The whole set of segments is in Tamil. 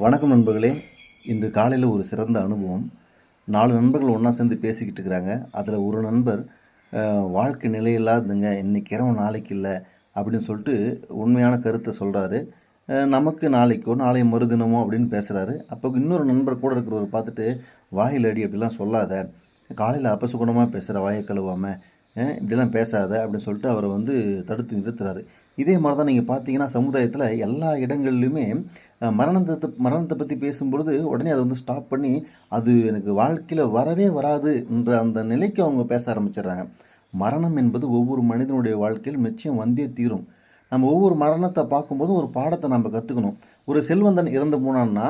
வணக்கம் நண்பர்களே. இன்று காலையில் ஒரு சிறந்த அனுபவம். 4 நண்பர்கள் ஒன்றா சேர்ந்து பேசிக்கிட்டு இருக்கிறாங்க. அதில் ஒரு நண்பர் வாழ்க்கை நிலையில்லாததுங்க, இன்னைக்கு இரவு நாளைக்கு இல்லை அப்படின்னு சொல்லிட்டு உண்மையான கருத்தை சொல்கிறாரு. நமக்கு நாளைக்கோ நாளை மறுதினமோ அப்படின்னு பேசுகிறாரு. அப்போ இன்னொரு நண்பர் கூட இருக்கிறவர் பார்த்துட்டு, வாயில் அடி அப்படிலாம் சொல்லாத, காலையில் அபசகுணமாக பேசுகிற, வாயை கழுவாமல் இப்படிலாம் பேசாத அப்படின்னு சொல்லிட்டு அவரை வந்து தடுத்து நிறுத்துறாரு. இதே மாதிரி தான் நீங்கள் பார்த்தீங்கன்னா சமுதாயத்தில் எல்லா இடங்கள்லையுமே மரணத்தை பற்றி பேசும்பொழுது உடனே அதை வந்து ஸ்டாப் பண்ணி, அது எனக்கு வாழ்க்கையில் வரவே வராதுன்ற அந்த நிலைக்கு அவங்க பேச ஆரம்பிச்சிடுறாங்க. மரணம் என்பது ஒவ்வொரு மனிதனுடைய வாழ்க்கையில் நிச்சயம் வந்தே தீரும். நம்ம ஒவ்வொரு மரணத்தை பார்க்கும்போதும் ஒரு பாடத்தை நம்ம கற்றுக்கணும். ஒரு செல்வந்தன் இறந்து போனான்னா,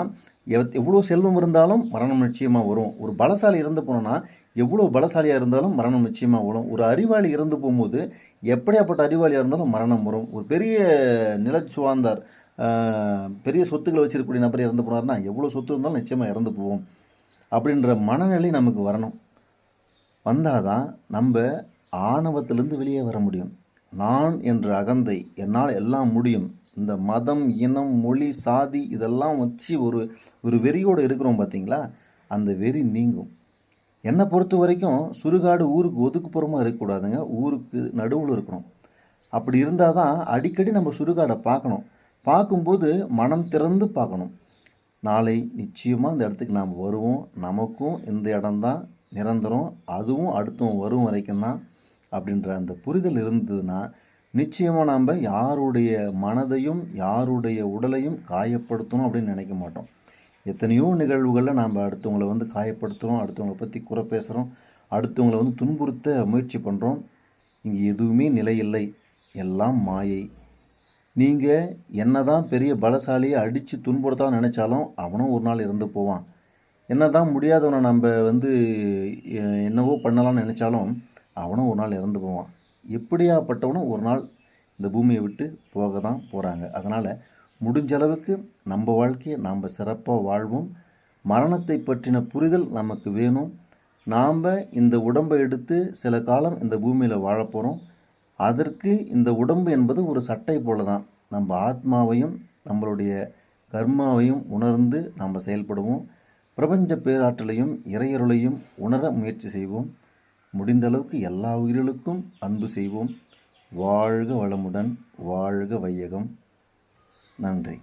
எவ்வளோ செல்வம் இருந்தாலும் மரணம் நிச்சயமாக வரும். ஒரு பலசாலி இறந்து போனோன்னா, எவ்வளோ பலசாலியாக இருந்தாலும் மரணம் நிச்சயமாக வரும். ஒரு அறிவாளி இறந்து போகும்போது எப்படியாப்பட்ட அறிவாளியாக இருந்தாலும் மரணம் வரும். ஒரு பெரிய நிலச்சுவார்ந்தார், பெரிய சொத்துக்களை வச்சிருக்கக்கூடிய நபர் இறந்து போனார்னா, எவ்வளோ சொத்து இருந்தாலும் நிச்சயமாக இறந்து போவோம் அப்படின்ற மனநிலை நமக்கு வரணும். வந்தால் தான் நம்ம ஆணவத்திலேருந்து வெளியே வர முடியும். நான் என்ற அகந்தை, என்னால் எல்லாம் முடியும், இந்த மதம், இனம், மொழி, சாதி இதெல்லாம் வச்சு ஒரு வெறியோடு இருக்கிறோம் பார்த்தீங்களா, அந்த வெறி நீங்கும். என்னை பொறுத்த வரைக்கும் சுடுகாடு ஊருக்கு ஒதுக்குப்புறமாக இருக்கக்கூடாதுங்க, ஊருக்கு நடுவில் இருக்கணும். அப்படி இருந்தால் தான் அடிக்கடி நம்ம சுடுகாடை பார்க்கணும். பார்க்கும்போது மனம் திறந்து பார்க்கணும். நாளை நிச்சயமாக இந்த இடத்துக்கு நாம் வருவோம், நமக்கும் இந்த இடம்தான் நிரந்தரம், அதுவும் அடுத்தவன் வரும் வரைக்கும் தான் அப்படின்ற அந்த புரிதல் இருந்ததுன்னா, நிச்சயமாக நாம் யாருடைய மனதையும் யாருடைய உடலையும் காயப்படுத்தணும் அப்படின்னு நினைக்க மாட்டோம். எத்தனையோ நிகழ்வுகளில் நாம் அடுத்தவங்களை வந்து காயப்படுத்துகிறோம், அடுத்தவங்களை பற்றி குறை பேசுகிறோம், அடுத்தவங்களை வந்து துன்புறுத்த முயற்சி பண்ணுறோம். இங்கே எதுவுமே நிலையில்லை, எல்லாம் மாயை. நீங்கள் என்ன தான் பெரிய பலசாலியை அடித்து துன்புறுத்தான் நினச்சாலும் அவனும் ஒரு நாள் இறந்து போவான். என்ன தான் முடியாதவனை நம்ம வந்து என்னவோ பண்ணலாம்னு நினச்சாலும் அவனும் ஒரு நாள் இறந்து போவான். எப்படியாப்பட்டவனும் ஒரு நாள் இந்த பூமியை விட்டு போக தான் போகிறாங்க. அதனால் முடிஞ்ச அளவுக்கு நம்ம வாழ்க்கையை நாம் சிறப்பாக வாழ்வோம். மரணத்தை பற்றின புரிதல் நமக்கு வேணும். நாம் இந்த உடம்பை எடுத்து சில காலம் இந்த பூமியில் வாழப்போகிறோம். அதற்கு இந்த உடம்பு என்பது ஒரு சட்டை போல தான். நம்ம ஆத்மாவையும் நம்மளுடைய கர்மாவையும் உணர்ந்து நாம் செயல்படுவோம். பிரபஞ்ச பேராற்றலையும் இறையருளையும் உணர முயற்சி செய்வோம். முடிந்த அளவுக்கு எல்லா உயிர்களுக்கும் அன்பு செய்வோம். வாழ்க வளமுடன், வாழ்க வையகம். நன்றி.